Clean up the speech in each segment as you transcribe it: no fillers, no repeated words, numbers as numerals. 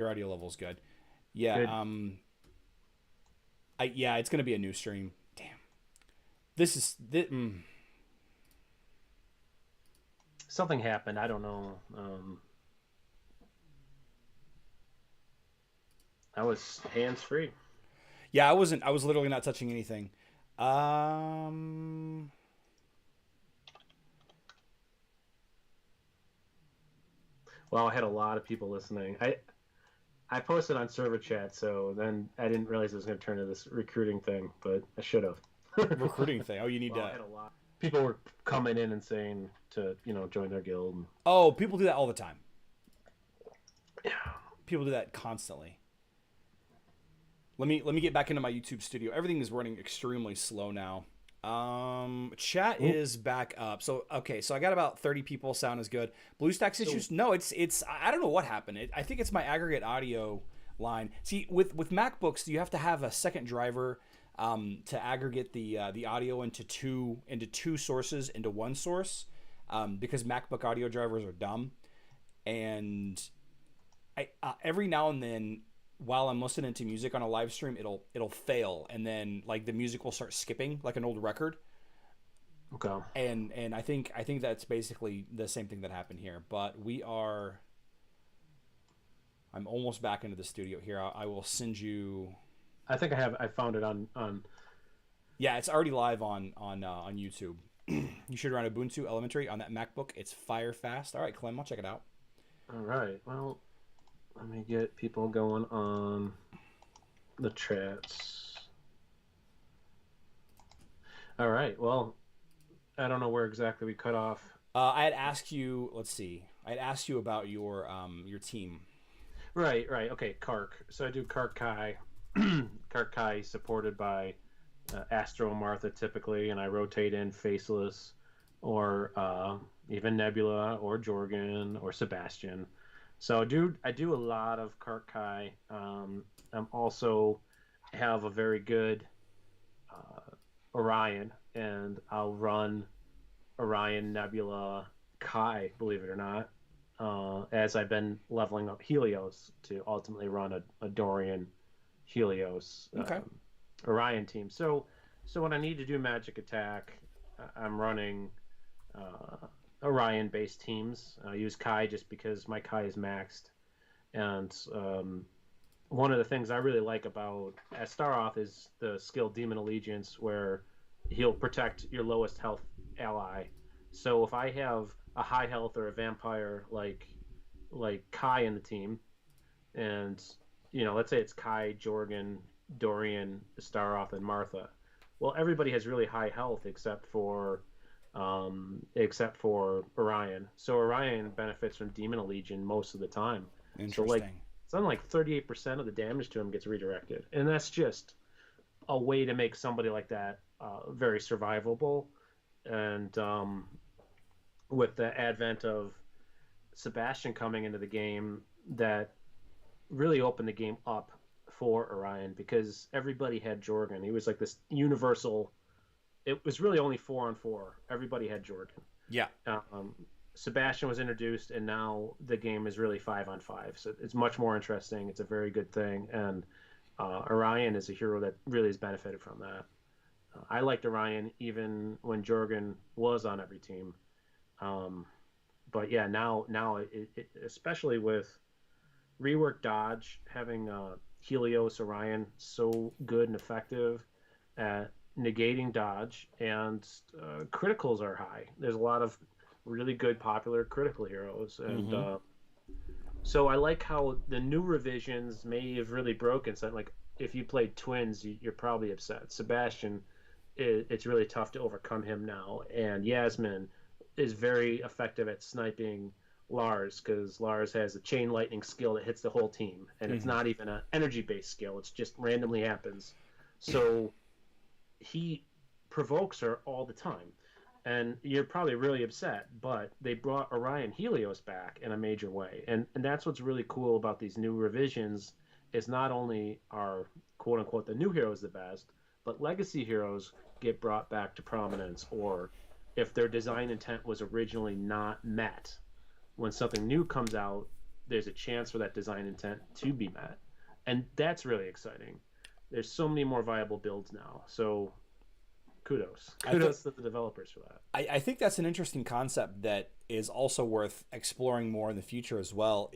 Your audio level's good. Yeah. Good. Yeah, it's gonna be a new stream. Damn. This is this, Something happened. I don't know. I was hands free. Yeah, I wasn't. I was literally not touching anything. Um. Well, I had a lot of people listening. I posted on server chat, so then I didn't realize it was going to turn into this recruiting thing, but I should have. Recruiting thing. Oh, you need Well, I to. had a lot. People were coming in and saying to join their guild. Oh, people do that all the time. Yeah. People do that constantly. Let me get back into my YouTube studio. Everything is running extremely slow now. Chat Ooh. is back up. So okay, so I got about 30 people. Sound is good. BlueStacks So issues? No, it's I don't know what happened. I think it's my aggregate audio line. See, with MacBooks, you have to have a second driver to aggregate the audio into two sources into one source because MacBook audio drivers are dumb. And every now and then while I'm listening to music on a live stream, it'll fail, and then like the music will start skipping like an old record. okay. And I think that's basically the same thing that happened here. But we are. I'm almost back into the studio here. I will send you. I think I found it on. Yeah, it's already live on YouTube. You should run Ubuntu Elementary on that MacBook. It's fire fast. All right, Clem, I'll check it out. All right. Well, let me get people going on the chats. All right. Well, I don't know where exactly we cut off. I had asked you. Let's see. I had asked you about your team. Right, right. Okay, Kark. So I do Kark Kai. Kark Kai supported by Astro and Martha typically, and I rotate in Faceless or even Nebula or Jorgen or Sebastian. So I do a lot of Kark Kai. I'm also have a very good Orion, and I'll run Orion, Nebula, Kai, believe it or not, as I've been leveling up Helios to ultimately run a Dorian Helios Okay. Orion team. So when I need to do magic attack, I'm running uh, Orion based teams. I use Kai just because my Kai is maxed, and one of the things I really like about Astaroth is the skill Demon Allegiance, where he'll protect your lowest health ally. So if I have a high health or a vampire like Kai in the team, and let's say it's Kai, Jorgen, Dorian, Astaroth, and Martha. Well, everybody has really high health except for Orion. So Orion benefits from Demon Legion most of the time. So like Interesting. something like 38% of the damage to him gets redirected, and that's just a way to make somebody like that very survivable. And with the advent of Sebastian coming into the game, that really opened the game up for Orion because everybody had Jorgen. He was like this universal. It was really only 4-on-4. Everybody had Jorgen. Yeah. Um, Sebastian was introduced, and now the game is really 5-on-5. So it's much more interesting. It's a very good thing, and Orion is a hero that really has benefited from that. I liked Orion even when Jorgen was on every team. Um, but yeah, now especially with rework dodge, having Helios Orion so good and effective at negating dodge, and criticals are high. There's a lot of really good popular critical heroes, and Mm-hmm. so I like how the new revisions may have really broken something. Like if you played Twins, you're probably upset. Sebastian, it's really tough to overcome him now, and Yasmin is very effective at sniping Lars because Lars has a chain lightning skill that hits the whole team, and it's Mm-hmm. not even an energy based skill. It's just randomly happens. So he provokes her all the time, and you're probably really upset. But they brought Orion Helios back in a major way, and that's what's really cool about these new revisions. Is not only are quote unquote the new heroes the best, but legacy heroes get brought back to prominence, or if their design intent was originally not met, when something new comes out, there's a chance for that design intent to be met, and that's really exciting. There's so many more viable builds now, so kudos to the developers for that. I think that's an interesting concept that is also worth exploring more in the future as well.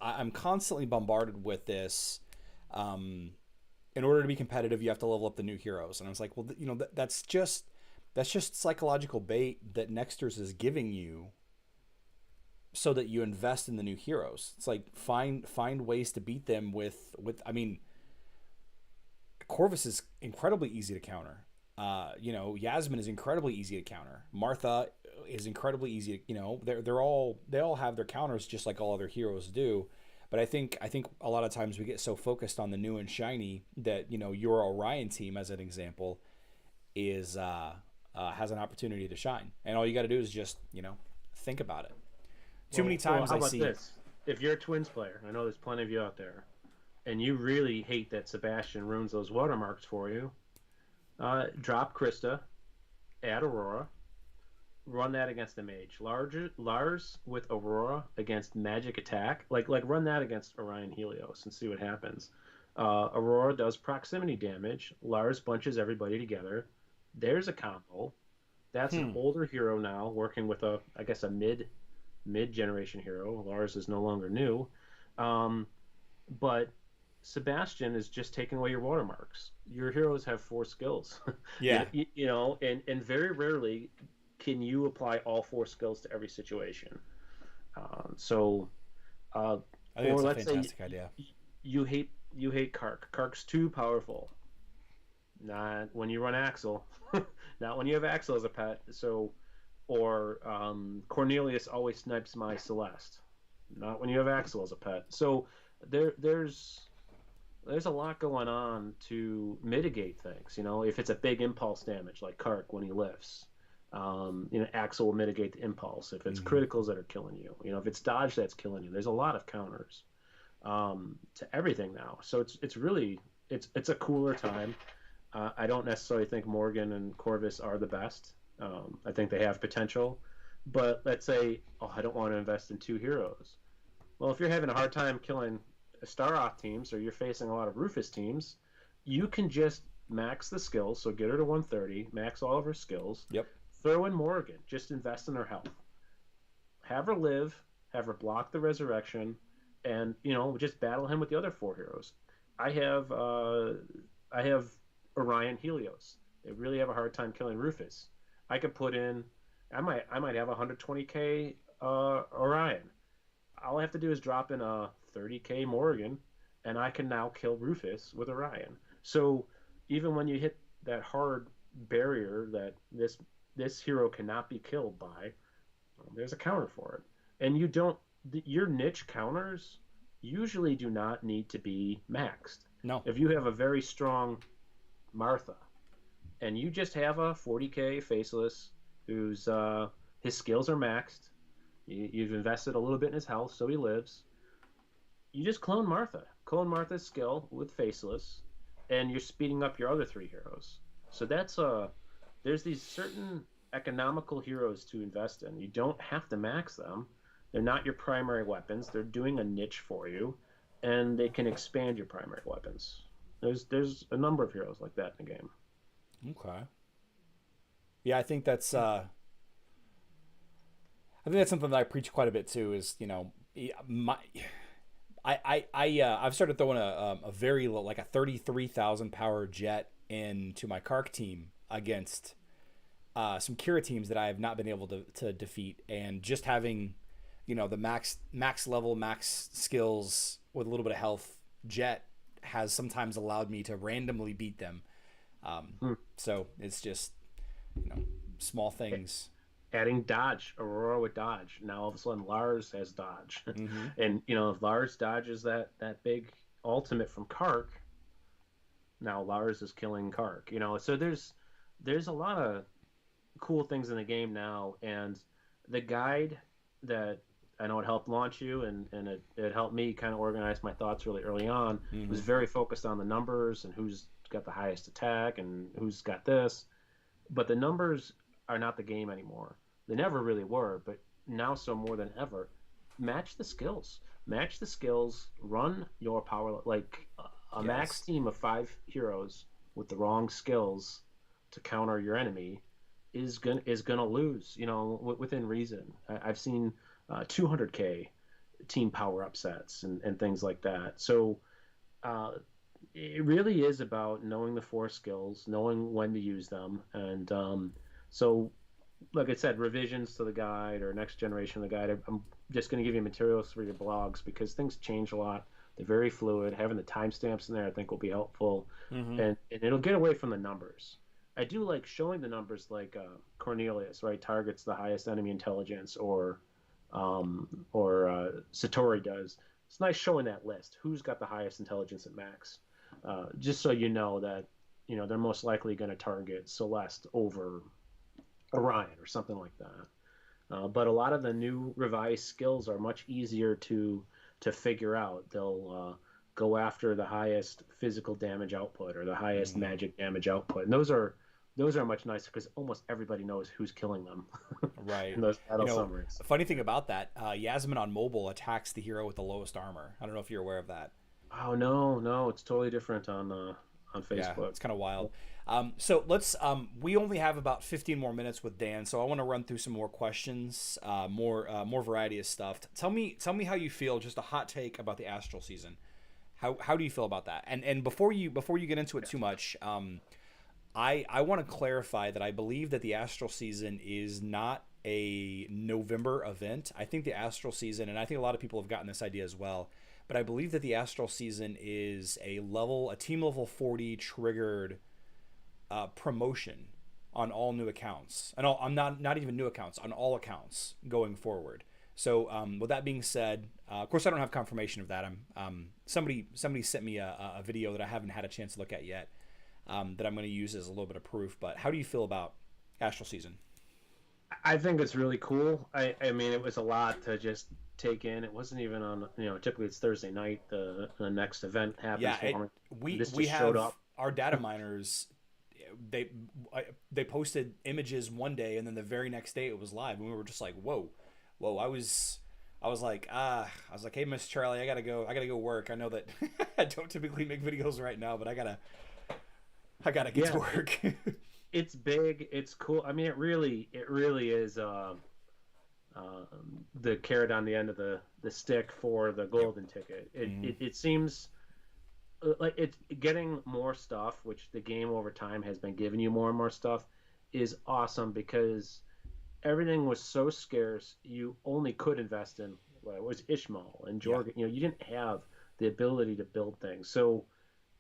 I'm constantly bombarded with this. In order to be competitive, you have to level up the new heroes, and I was like, well, that's just psychological bait that Nexters is giving you, so that you invest in the new heroes. It's like find ways to beat them with. I mean, Corvus is incredibly easy to counter. Yasmin is incredibly easy to counter. Martha is incredibly easy to, they all have their counters just like all other heroes do. But I think a lot of times we get so focused on the new and shiny that, your Orion team, as an example, is has an opportunity to shine, and all you got to do is just think about it. Too many times how I about see this? If you're a Twins player, I know there's plenty of you out there, and you really hate that Sebastian ruins those watermarks for you, drop Krista, add Aurora, run that against the mage. Lars with Aurora against magic attack, like run that against Orion Helios and see what happens. Aurora does proximity damage. Lars bunches everybody together. There's a combo. That's an older hero now working with a mid generation hero. Lars is no longer new, but Sebastian is just taking away your watermarks. Your heroes have 4 skills. Yeah. And very rarely can you apply all 4 skills to every situation. I think that's a fantastic idea. You hate Kark. Kark's too powerful. Not when you run Axel. Not when you have Axel as a pet. Or Cornelius always snipes my Celeste. Not when you have Axel as a pet. So there's a lot going on to mitigate things. If it's a big impulse damage like Kark when he lifts, Axel will mitigate the impulse. If it's criticals that are killing you, if it's dodge that's killing you, there's a lot of counters to everything now. So it's really it's a cooler time. I don't necessarily think Morgan and Corvus are the best. I think they have potential, but let's say, I don't want to invest in 2 heroes. Well, if you're having a hard time killing Staroth teams, or you're facing a lot of Rufus teams, you can just max the skills. So get her to 130, max all of her skills. Yep. Throw in Morgan. Just invest in her health. Have her live. Have her block the resurrection, and just battle him with the other 4 heroes. I have Orion Helios. They really have a hard time killing Rufus. I could put in. I might have 120k Orion. All I have to do is drop in a 30k Morgan, and I can now kill Rufus with Orion. So even when you hit that hard barrier that this hero cannot be killed by, there's a counter for it. And your niche counters usually do not need to be maxed. No. If you have a very strong Martha, and you just have a 40k Faceless whose his skills are maxed, you've invested a little bit in his health so he lives, you just clone Martha's skill with Faceless, and you're speeding up your other 3 heroes. So there's these certain economical heroes to invest in. You don't have to max them. They're not your primary weapons. They're doing a niche for you, and they can expand your primary weapons. There's a number of heroes like that in the game. Okay. Yeah, I think that's something that I preach quite a bit too. Is I've started throwing a very low, like a 33,000 power jet into my Kark team against some Kira teams that I have not been able to defeat, and just having the max level, max skills with a little bit of health jet has sometimes allowed me to randomly beat them. So it's just small things. Adding dodge, Aurora with dodge. Now all of a sudden Lars has dodge. And if Lars dodges that big ultimate from Kark, now Lars is killing Kark. So there's a lot of cool things in the game now, and the guide that I know it helped launch you, and it helped me kind of organize my thoughts really early on. It was very focused on the numbers and who's got the highest attack and who's got this, but the numbers are not the game anymore. They never really were, but now so more than ever. Match the skills. match the skills, run your power like a max Yes. team of 5 heroes with the wrong skills to counter your enemy is gonna lose. Within reason. I've seen 200k team power upsets and things like that. So uh, it really is about knowing the four skills, knowing when to use them, and so like I said, revisions to the guide or next generation of the guide. I'm just going to give you materials for your blogs because things change a lot. They're very fluid. Having the timestamps in there, I think, will be helpful, Mm-hmm. and it'll get away from the numbers. I do like showing the numbers, like Cornelius, right? Targets the highest enemy intelligence, or Satori does. It's nice showing that list. Who's got the highest intelligence at max? Just so you know that they're most likely going to target Celeste over Orion or something like that. But a lot of the new revised skills are much easier to figure out. They'll go after the highest physical damage output or the highest Mm-hmm. magic damage output, and those are much nicer because almost everybody knows who's killing them Right. in those You battle know, summaries. a funny thing about that, Yasmin on mobile attacks the hero with the lowest armor. I don't know if you're aware of that. Oh no, no, it's totally different on Yeah, Facebook. it's kind of wild. So let's. We only have about 15 more minutes with Dan, so I want to run through some more questions, more variety of stuff. Tell me how you feel. Just a hot take about the Astral season. How do you feel about that? And before you get into it too much, I want to clarify that I believe that the Astral season is not a November event. I think the Astral season, and I think a lot of people have gotten this idea as well, but I believe that the Astral season is a team level 40 triggered promotion on all new accounts, and I'm not even new accounts, on all accounts going forward. So with that being said, of course I don't have confirmation of that. Somebody sent me a video that I haven't had a chance to look at yet, that I'm going to use as a little bit of proof. But how do you feel about Astral season? I think it's really cool. I mean, it was a lot to just take in. It wasn't even on, typically it's Thursday night. The next event happens Yeah, for me. we This we just showed have up. our data miners. They they posted images one day, and then the very next day it was live, and we were just like, whoa, whoa. I was like, hey, Miss Charlie, I gotta go work. I know that I don't typically make videos right now, but I gotta get to Yeah, work. it's big. It's cool. I mean, it really is the carrot on the end of the stick for the Yep. golden ticket. It, Mm-hmm. it, it seems like it's getting more stuff, which the game over time has been giving you more and more stuff, is awesome because everything was so scarce. You only could invest in what it was Ishmael and Yeah. Jorgen. You didn't have the ability to build things. So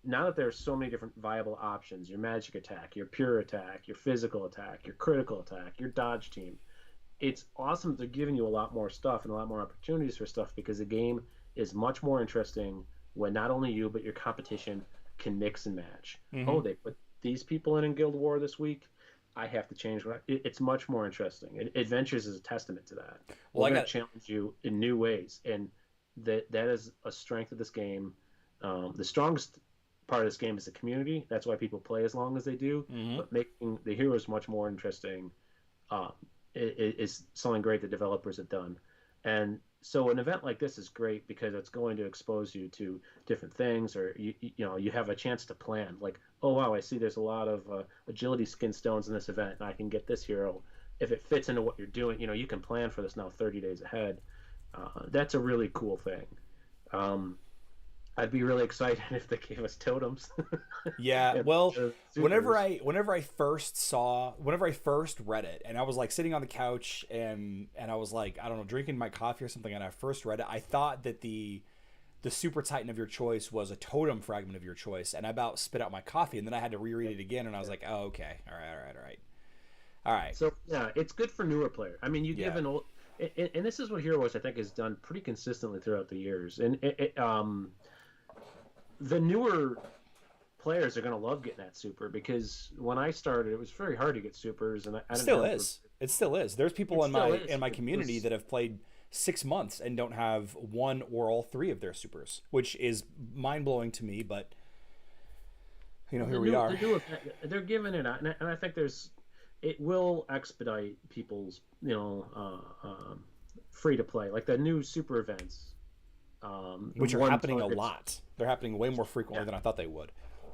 now that there's so many different viable options, your magic attack, your pure attack, your physical attack, your critical attack, your dodge team, it's awesome. They're giving you a lot more stuff and a lot more opportunities for stuff because the game is much more interesting when not only you but your competition can mix and match. Mm-hmm. Oh, they put these people in Guild War this week. I have to change. It's much more interesting. Adventures is a testament to that. Well, We're I going to got. challenge you in new ways, and that is a strength of this game. The strongest part of this game is the community. That's why people play as long as they do. Mm-hmm. But making the heroes much more interesting uh, is something great the developers have done. And so an event like this is great because it's going to expose you to different things, or you have a chance to plan. Like, oh wow, I see there's a lot of agility skin stones in this event, and I can get this hero if it fits into what you're doing. You can plan for this now 30 days ahead. That's a really cool thing. Um, I'd be really excited if they gave us totems. Yeah, and well, whenever supers. I whenever I first saw whenever I first read it, and I was like sitting on the couch, and I was like, I don't know, drinking my coffee or something, and I first read it, I thought that the super titan of your choice was a totem fragment of your choice, and I about spit out my coffee, and then I had to reread it again, and I was like, oh, okay, all right, all right, all right, all right. So yeah, it's good for newer players. I mean, you give Yeah. an old, and this is what Heroes I think has done pretty consistently throughout the years, and the newer players are going to love getting that super because when I started, it was very hard to get supers, and I didn't Still have. is. It still is. There's people It in still my is. in my It community was that have played 6 months and don't have one or all three of their supers, which is mind blowing to me. But the here we new are. the new they're giving it, and I think it will expedite people's free to play like the new super events. which are one happening a targets. lot. They're happening way more frequently Yeah, than I thought they would.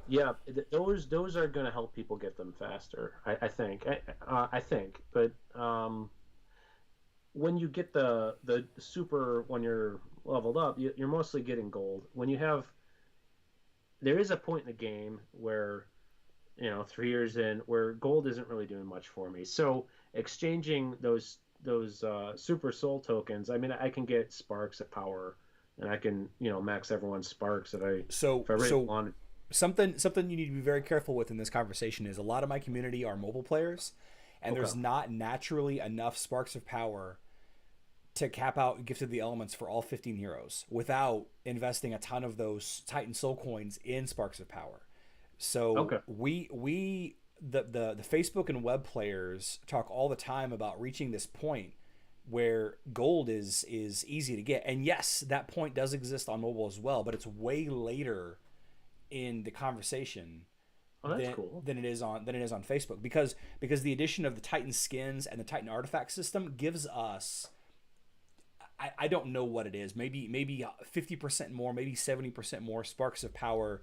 yeah. Those are going to help people get them faster. I think. I think, but when you get the super when you're leveled up, you're mostly getting gold. When you have there is a point in the game where 3 years in where gold isn't really doing much for me. So exchanging those super soul tokens, I mean, I can get sparks at power, and I can max everyone's sparks So if I really so wanted. something you need to be very careful with in this conversation is a lot of my community are mobile players, and Okay, there's not naturally enough sparks of power to cap out Gift of the Elements for all 15 heroes without investing a ton of those Titan Soul coins in Sparks of Power. So okay, the Facebook and web players talk all the time about reaching this point where gold is easy to get. And yes, that point does exist on mobile as well, but it's way later in the conversation oh, that's cool. than it is on Facebook because the addition of the Titan skins and the Titan artifact system gives us I don't know what it is. Maybe 50% more, maybe 70% more sparks of power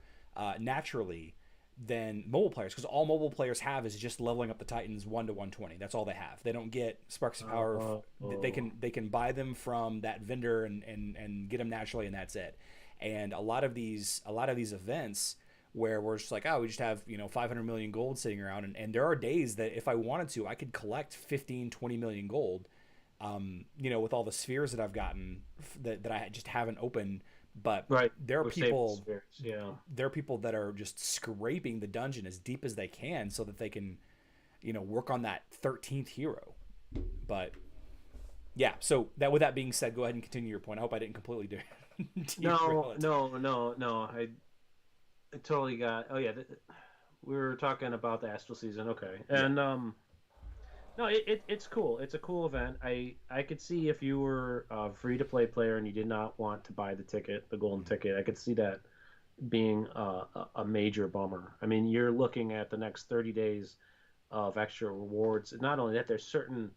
naturally than mobile players, because all mobile players have is just leveling up the Titans 1 to 120. That's all they have. They don't get sparks of power. They can buy them from that vendor and get them naturally, and that's it. And a lot of these events where we're just like, oh, we just have 500 million gold sitting around, and there are days that if I wanted to, I could collect 15, 20 million gold, with all the spheres that I've gotten that I just haven't opened. But Right, there are we're saving people spirits. Yeah. there are people that are just scraping the dungeon as deep as they can so that they can, work on that 13th hero. But yeah, so that with that being said, go ahead and continue your point. I hope I didn't completely derail No, it. no, no, no. I totally got. Oh yeah, we were talking about the Astral season. Okay, Yeah. and no, it's cool. It's a cool event. I could see if you were a free to play player and you did not want to buy the ticket, the golden ticket. I could see that being a major bummer. I mean, you're looking at the next 30 days of extra rewards. Not only that, there's certain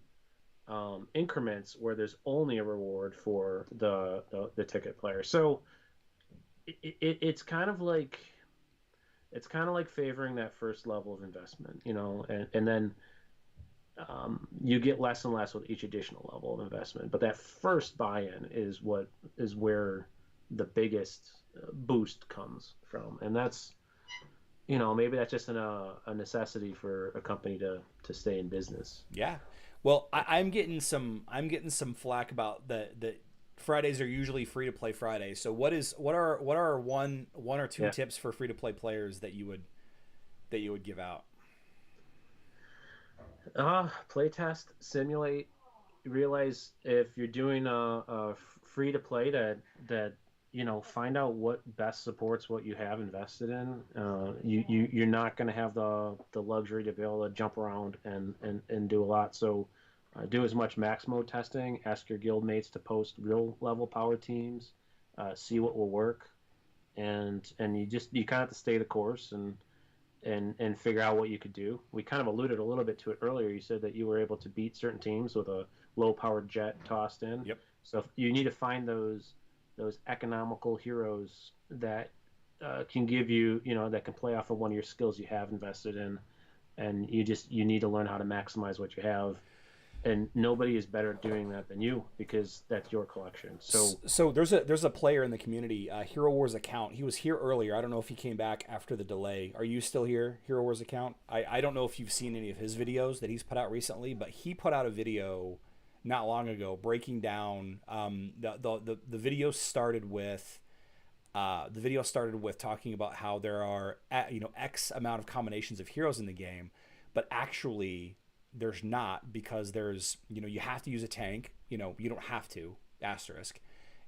increments where there's only a reward for the ticket player. So it's kind of like favoring that first level of investment, and then you get less and less with each additional level of investment. But that first buy-in is where the biggest boost comes from, and that's maybe that's just a necessity for a company to stay in business. Yeah. Well, I'm getting some flack about the Fridays are usually free to play Fridays. So what are one or two Yeah. tips for free to play players that you would give out? Playtest, simulate, realize if you're doing a free to play that find out what best supports what you have invested in. You're not going to have the luxury to be able to jump around and do a lot. So do as much max mode testing. Ask your guild mates to post real level power teams. See what will work, and you kind of have to stay the course and figure out what you could do. We kind of alluded a little bit to it earlier. You said that you were able to beat certain teams with a low powered jet tossed in. Yep. So you need to find those economical heroes that can give you, that can play off of one of your skills you have invested in, and you need to learn how to maximize what you have. And nobody is better at doing that than you because that's your collection. So there's a player in the community, Hero Wars account. He was here earlier. I don't know if he came back after the delay. Are you still here, Hero Wars account? I don't know if you've seen any of his videos that he's put out recently, but he put out a video not long ago breaking down the video started with talking about how there are X amount of combinations of heroes in the game, but actually there's not, because there's you have to use a tank. You don't have to asterisk.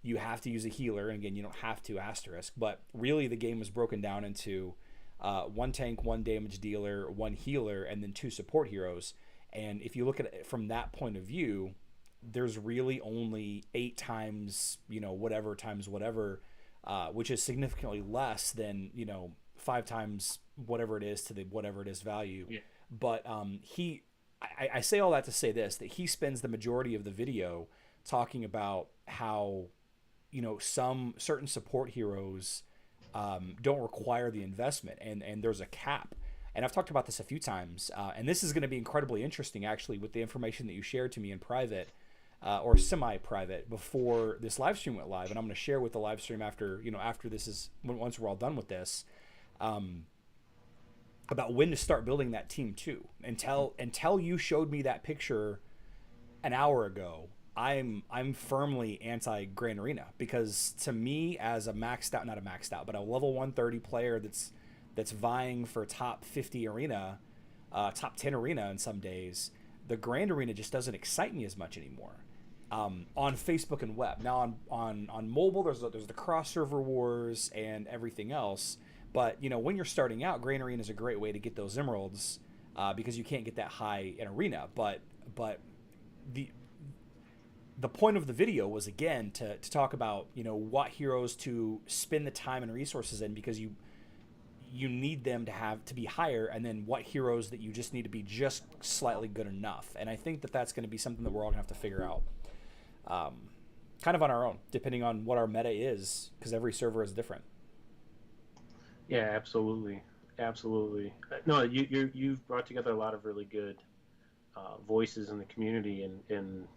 You have to use a healer, and again, you don't have to asterisk. But really, the game was broken down into one tank, one damage dealer, one healer, and then two support heroes. And if you look at it from that point of view, there's really only 8 times whatever times whatever, which is significantly less than 5 times whatever it is to the whatever it is value. Yeah. But I say all that to say this, that he spends the majority of the video talking about how some certain support heroes don't require the investment, and there's a cap. And I've talked about this a few times, and this is going to be incredibly interesting, actually, with the information that you shared to me in private or semi-private before this live stream went live, and I'm going to share with the live stream after this is once we're all done with this, about when to start building that team too. Until you showed me that picture an hour ago, I'm firmly anti Grand Arena, because to me, as a maxed out, not a maxed out, but a level 130 player that's vying for top 50 arena, top 10 arena in some days, the Grand Arena just doesn't excite me as much anymore. On Facebook and web. Now on mobile, there's the cross server wars and everything else. But when you're starting out, Grand Arena is a great way to get those emeralds, because you can't get that high in arena. But the point of the video was, again, to talk about what heroes to spend the time and resources in, because you need them to be higher, and then what heroes that you just need to be just slightly good enough. And I think that that's going to be something that we're all going to have to figure out, kind of on our own, depending on what our meta is, because every server is different. Yeah, absolutely. No, you've brought together a lot of really good voices in the community, and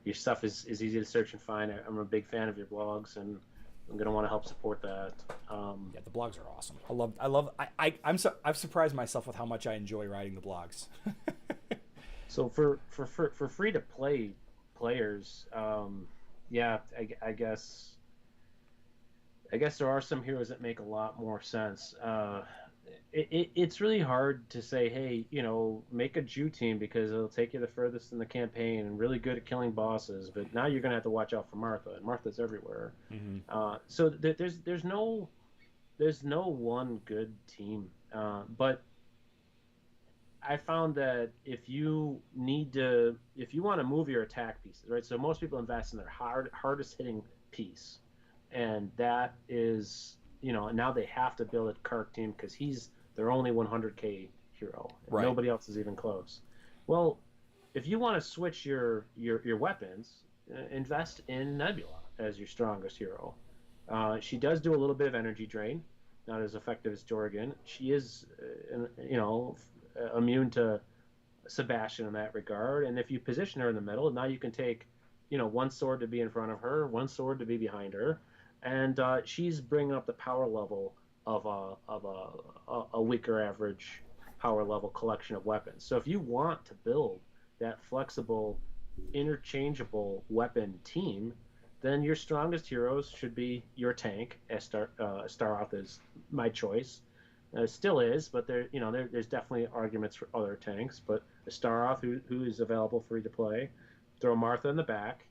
your stuff is easy to search and find. I'm a big fan of your blogs, and I'm gonna want to help support that. Yeah, the blogs are awesome. I've surprised myself with how much I enjoy writing the blogs. So for free to play players, yeah, I guess there are some heroes that make a lot more sense. It's really hard to say, hey, make a Jew team because it'll take you the furthest in the campaign and really good at killing bosses. But now you're going to have to watch out for Martha, and Martha's everywhere. Mm-hmm. So there's no one good team. But I found that if you want to move your attack pieces, right? So most people invest in their hardest hitting piece. And that is, now they have to build a Kark team because he's their only 100k hero. Right. Nobody else is even close. Well, if you want to switch your weapons, invest in Nebula as your strongest hero. She does do a little bit of energy drain, not as effective as Jorgen. She is, immune to Sebastian in that regard. And if you position her in the middle, now you can take, one sword to be in front of her, one sword to be behind her. And she's bringing up the power level of a weaker average power level collection of weapons. So if you want to build that flexible, interchangeable weapon team, then your strongest heroes should be your tank. Astaroth is my choice. Still is, but there's definitely arguments for other tanks. But Astaroth, who is available free to play, throw Martha in the back.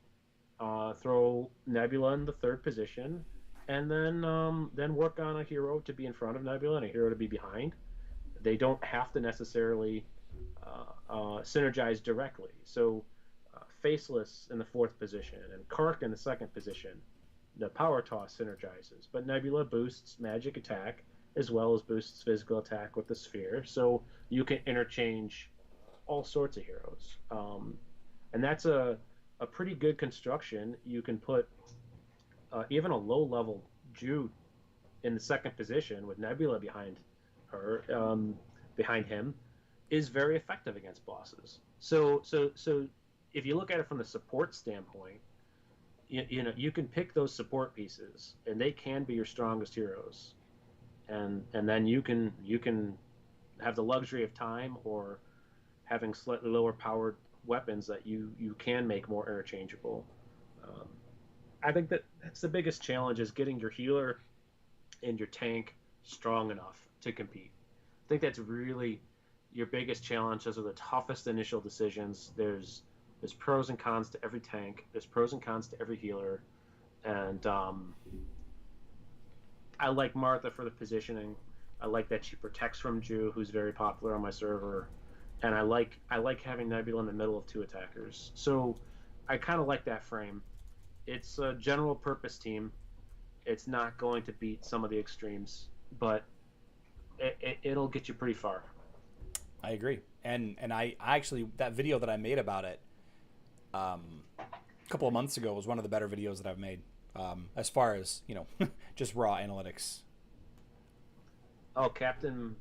Throw Nebula in the third position, and then work on a hero to be in front of Nebula and a hero to be behind. They don't have to necessarily synergize directly. So Faceless in the fourth position and Kark in the second position, the power toss synergizes, but Nebula boosts magic attack as well as boosts physical attack with the sphere. So you can interchange all sorts of heroes, and that's a pretty good construction. You can put even a low-level Jew in the second position with Nebula behind him is very effective against bosses. So if you look at it from the support standpoint, you can pick those support pieces, and they can be your strongest heroes, and then you can have the luxury of time or having slightly lower powered weapons that you can make more interchangeable. I think that's the biggest challenge, is getting your healer and your tank strong enough to compete. I think that's really your biggest challenge. Those are the toughest initial decisions. There's pros and cons to every tank. There's pros and cons to every healer, and I like Martha for the positioning. I like that she protects from Jew, who's very popular on my server. And I like having Nebula in the middle of two attackers. So I kind of like that frame. It's a general purpose team. It's not going to beat some of the extremes, but it'll get you pretty far. I agree. And I actually, that video that I made about it a couple of months ago was one of the better videos that I've made. as far as just raw analytics. Oh, Captain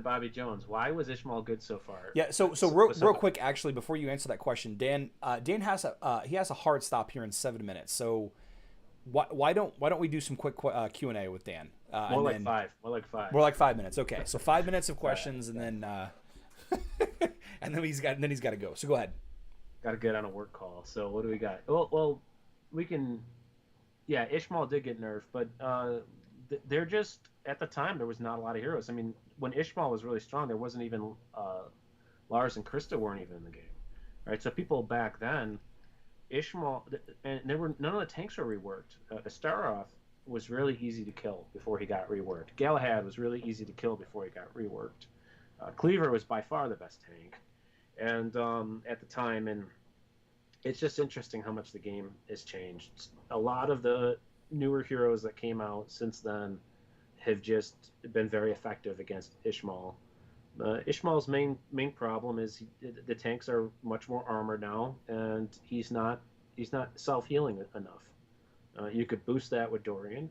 Bobby Jones. Why was Ishmael good so far? Yeah. So real quick, actually, before you answer that question, Dan has a hard stop here in 7 minutes. So why don't we do some quick Q&A with Dan? More like five. More like five. More like 5 minutes. Okay. So 5 minutes of questions, and then and then he's got to go. So go ahead. Got to get on a work call. So what do we got? Well, we can. Yeah, Ishmael did get nerfed, but they're just at the time there was not a lot of heroes. I mean, when Ishmael was really strong, there wasn't even Lars and Krista weren't even in the game, right? So people back then, Ishmael, and there were none of the tanks were reworked. Astaroth was really easy to kill before he got reworked. Galahad was really easy to kill before he got reworked. Cleaver was by far the best tank, and at the time, and it's just interesting how much the game has changed. A lot of the newer heroes that came out since then have just been very effective against Ishmael. Ishmael's main problem is the tanks are much more armored now, and he's not self-healing enough. You could boost that with Dorian.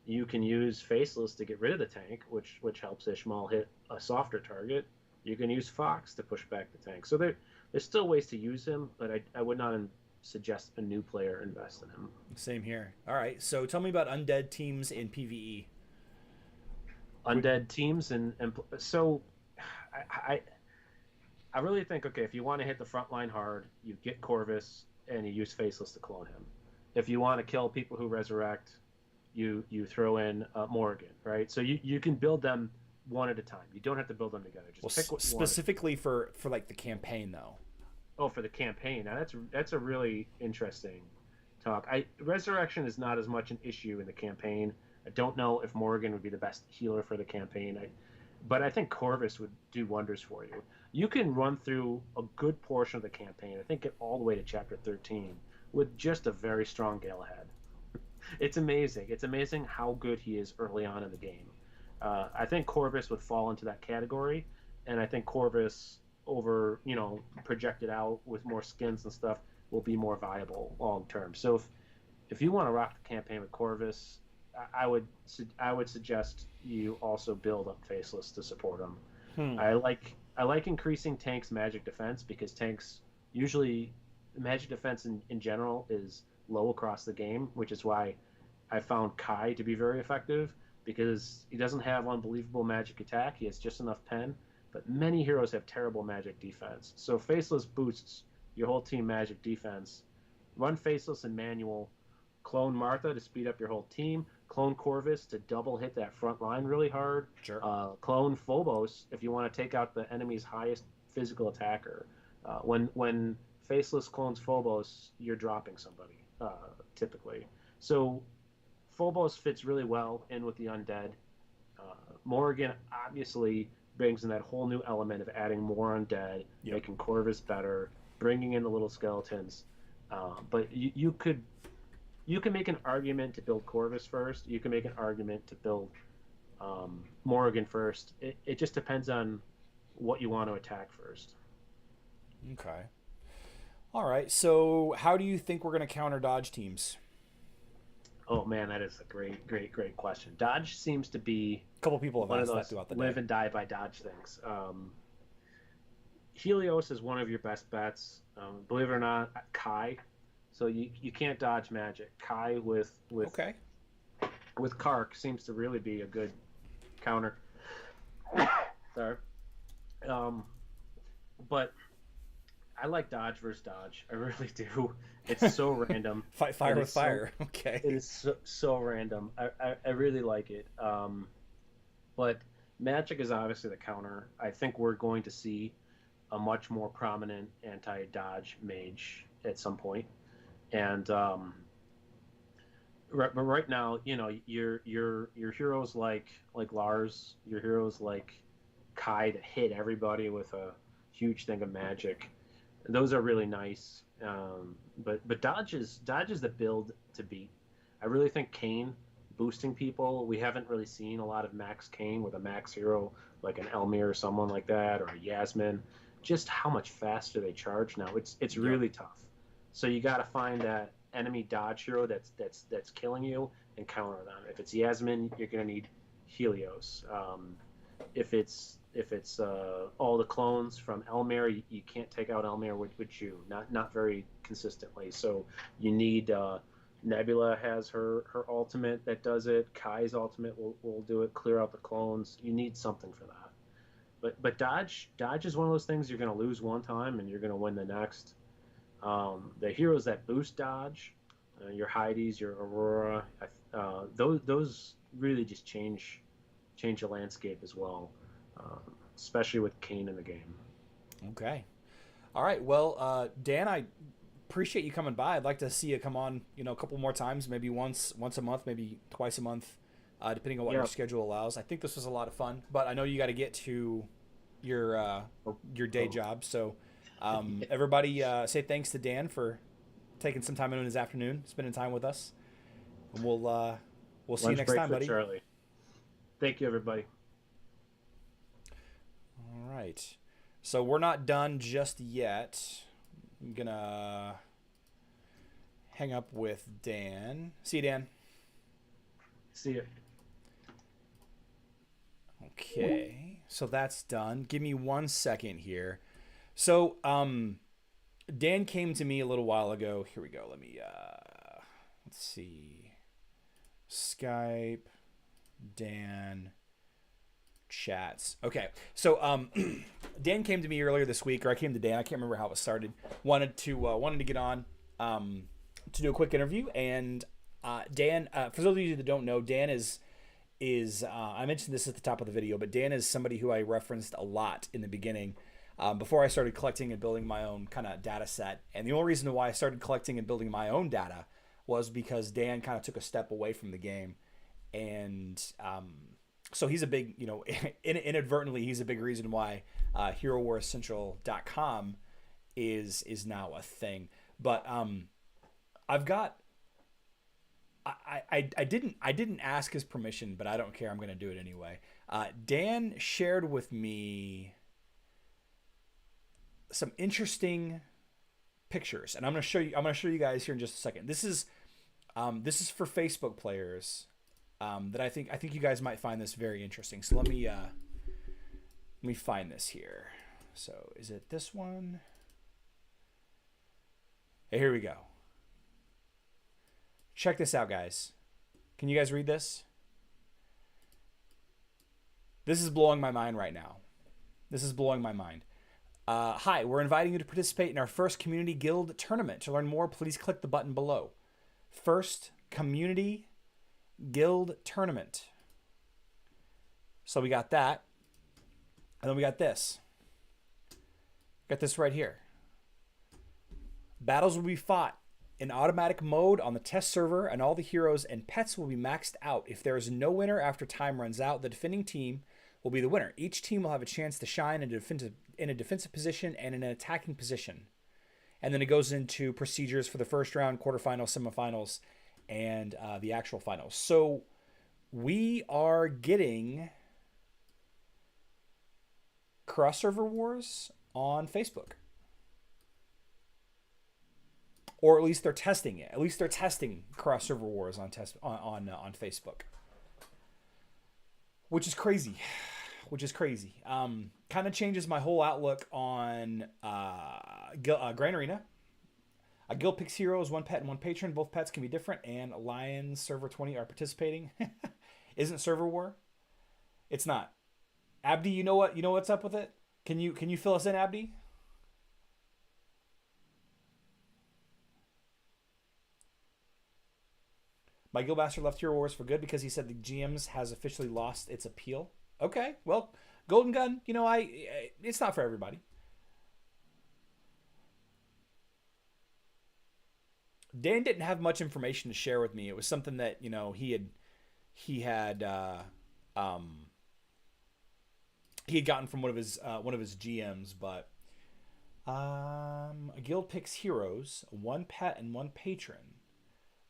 You can use Faceless to get rid of the tank, which helps Ishmael hit a softer target. You can use Fox to push back the tank. So there's still ways to use him, but I would not suggest a new player invest in him. Same here. All right, so tell me about undead teams in PvE. Undead teams and so I really think, okay, if you want to hit the front line hard, you get Corvus and you use Faceless to clone him. If you want to kill people who resurrect, you throw in Morrigan, right? So you can build them one at a time. You don't have to build them together. Just pick what you specifically for like the campaign though. Oh, for the campaign. Now that's a really interesting talk. Resurrection is not as much an issue in the campaign. I don't know if Morrigan would be the best healer for the campaign. But I think Corvus would do wonders for you. You can run through a good portion of the campaign, I think get all the way to chapter 13, with just a very strong Galahad. It's amazing. It's amazing how good he is early on in the game. I think Corvus would fall into that category, and I think Corvus projected out with more skins and stuff will be more viable long term. So if you want to rock the campaign with Corvus, I would suggest you also build up Faceless to support him. I like increasing tanks' magic defense because tanks usually magic defense in general is low across the game, which is why I found Kai to be very effective because he doesn't have unbelievable magic attack. He has just enough pen, but many heroes have terrible magic defense. So Faceless boosts your whole team magic defense. Run Faceless in manual. Clone Martha to speed up your whole team. Clone Corvus to double hit that front line really hard. Sure. Clone Phobos if you want to take out the enemy's highest physical attacker. When Faceless clones Phobos, you're dropping somebody, typically. So Phobos fits really well in with the undead. Morrigan obviously brings in that whole new element of adding more undead, making Corvus better, bringing in the little skeletons. But you can make an argument to build Corvus first. You can make an argument to build Morrigan first. It just depends on what you want to attack first. Okay. All right. So how do you think we're going to counter dodge teams? Oh, man, that is a great question. Dodge seems to be a couple people have one of asked those that throughout the live day. and die by dodge things. Helios is one of your best bets. Believe it or not, Kai. So you can't dodge magic. Kai with Okay. with Kark seems to really be a good counter. Sorry. But I like dodge versus dodge. I really do. It's so random. Fight fire with fire. Okay. It is so random. I really like it. But magic is obviously the counter. I think we're going to see a much more prominent anti-dodge mage at some point. And but right now, your heroes like Lars, your heroes like Kai that hit everybody with a huge thing of magic. Those are really nice. But dodge is the build to beat. I really think Kayn boosting people. We haven't really seen a lot of max Kayn with a max hero like an Elmir or someone like that, or a Yasmin. Just how much faster they charge now. It's really tough. So you got to find that enemy dodge hero that's killing you and counter them. If it's Yasmin, you're gonna need Helios. If it's all the clones from Elmer, you can't take out Elmer with Ju, not very consistently. So you need Nebula has her ultimate that does it. Kai's ultimate will do it. Clear out the clones. You need something for that. But dodge is one of those things you're going to lose one time and you're going to win the next. The heroes that boost dodge, your Heidi's, your Aurora, those really just change the landscape as well, especially with Kayn in the game. Okay. All right. Well, Dan, I appreciate you coming by. I'd like to see you come on, a couple more times, maybe once a month, maybe twice a month, depending on what your schedule allows. I think this was a lot of fun, but I know you got to get to your day job. So, everybody, say thanks to Dan for taking some time in his afternoon, spending time with us, and we'll see you next time, buddy. Charlie. Thank you, everybody. All right. So we're not done just yet. I'm gonna hang up with Dan. See you, Dan. See you. Okay. So that's done. Give me 1 second here. So, Dan came to me a little while ago. Here we go. Let me, let's see. Skype, Dan, chats. Okay. So, Dan came to me earlier this week, or I came to Dan. I can't remember how it started. Wanted to get on, to do a quick interview. And, Dan, for those of you that don't know, Dan is I mentioned this at the top of the video, but Dan is somebody who I referenced a lot in the beginning, before I started collecting and building my own kind of data set. And the only reason why I started collecting and building my own data was because Dan kind of took a step away from the game. And so he's a big, inadvertently, he's a big reason why HeroWarsCentral.com is now a thing. But I've got, I didn't ask his permission, but I don't care. I'm going to do it anyway. Dan shared with me some interesting pictures, and I'm going to show you guys here in just a second. This is for Facebook players, that I think you guys might find this very interesting. So let me find this here. So is it this one? Hey, here we go. Check this out, guys. Can you guys read this? This is blowing my mind right now. This is blowing my mind. Hi, we're inviting you to participate in our first Community Guild tournament. To learn more, please click the button below. First Community Guild tournament. So we got that. And then we got this. Got this right here. Battles will be fought in automatic mode on the test server, and all the heroes and pets will be maxed out. If there is no winner after time runs out, the defending team will be the winner. Each team will have a chance to shine in a defensive position and in an attacking position. And then it goes into procedures for the first round, quarterfinals, semifinals, and the actual finals. So we are getting Cross Server Wars on Facebook. Or at least they're testing it. At least they're testing Cross Server Wars on Facebook, which is crazy. Kind of changes my whole outlook on Grand Arena. A guild picks heroes, one pet and one patron. Both pets can be different, and Lions Server 20 are participating. Isn't Server War? It's not. Abdi, you know what's up with it? Can you fill us in, Abdi? My Guildmaster left Hero Wars for good because he said the GMs has officially lost its appeal. Okay, well, Golden Gun, it's not for everybody. Dan didn't have much information to share with me. It was something that he had gotten from one of his GMs, but a guild picks heroes, one pet and one patron.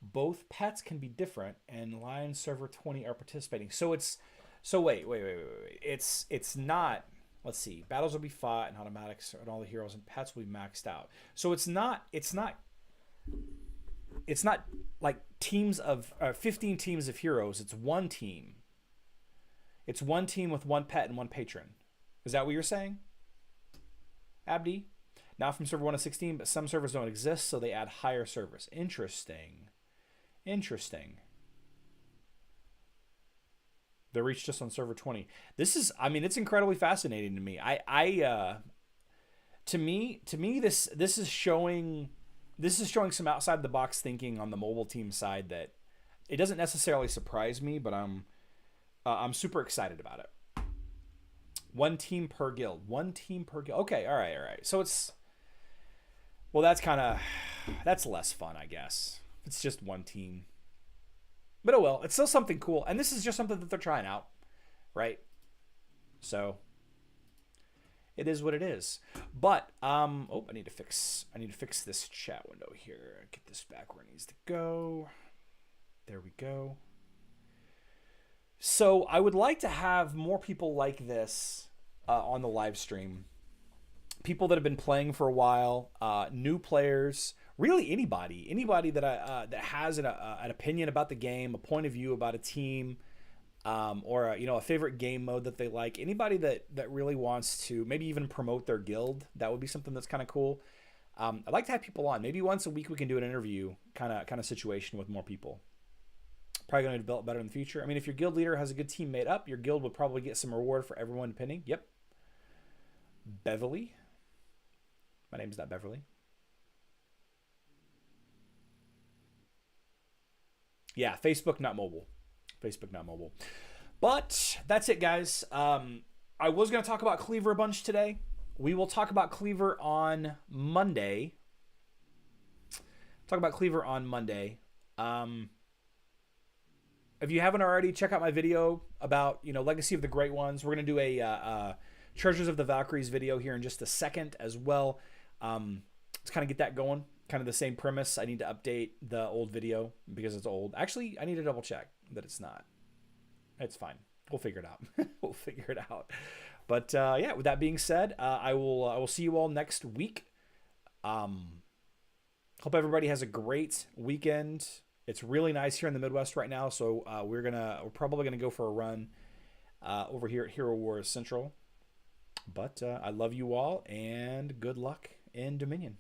Both pets can be different, and Lion Server 20 are participating. So wait. It's not. Let's see. Battles will be fought, and automatics, and all the heroes and pets will be maxed out. So it's not it's not like teams of 15 teams of heroes. It's one team. It's one team with one pet and one patron. Is that what you're saying, Abdi? Not from server 1 to 16, but some servers don't exist, so they add higher servers. Interesting. Interesting. They reached us on server 20. This is, I mean, it's incredibly fascinating to me. To me, this is showing some outside the box thinking on the mobile team side that it doesn't necessarily surprise me, but I'm super excited about it. One team per guild. One team per guild. Okay, all right. So that's less fun, I guess. It's just one team. But oh well, it's still something cool. And this is just something that they're trying out, right? So it is what it is. But I need to fix this chat window here. Get this back where it needs to go. There we go. So I would like to have more people like this on the live stream. People that have been playing for a while, new players, really anybody that that has an opinion about the game, a point of view about a team, or a favorite game mode that they like. Anybody that really wants to maybe even promote their guild, that would be something that's kind of cool. I'd like to have people on. Maybe once a week we can do an interview kind of situation with more people. Probably going to develop better in the future. I mean, if your guild leader has a good team made up, your guild would probably get some reward for everyone pinning. Yep. Beverly. My name's not Beverly. Yeah, Facebook, not mobile. Facebook, not mobile. But that's it, guys. I was going to talk about Cleaver a bunch today. We will talk about Cleaver on Monday. If you haven't already, check out my video about, Legacy of the Great Ones. We're going to do a Treasures of the Valkyries video here in just a second as well. Let's kind of get that going. Kind of the same premise. I need to update the old video because it's old. Actually, I need to double check that it's not. It's fine. We'll figure it out. But yeah, with that being said, I will see you all next week. Hope everybody has a great weekend. It's really nice here in the Midwest right now, so we're probably gonna go for a run over here at Hero Wars Central. But I love you all, and good luck in Dominion.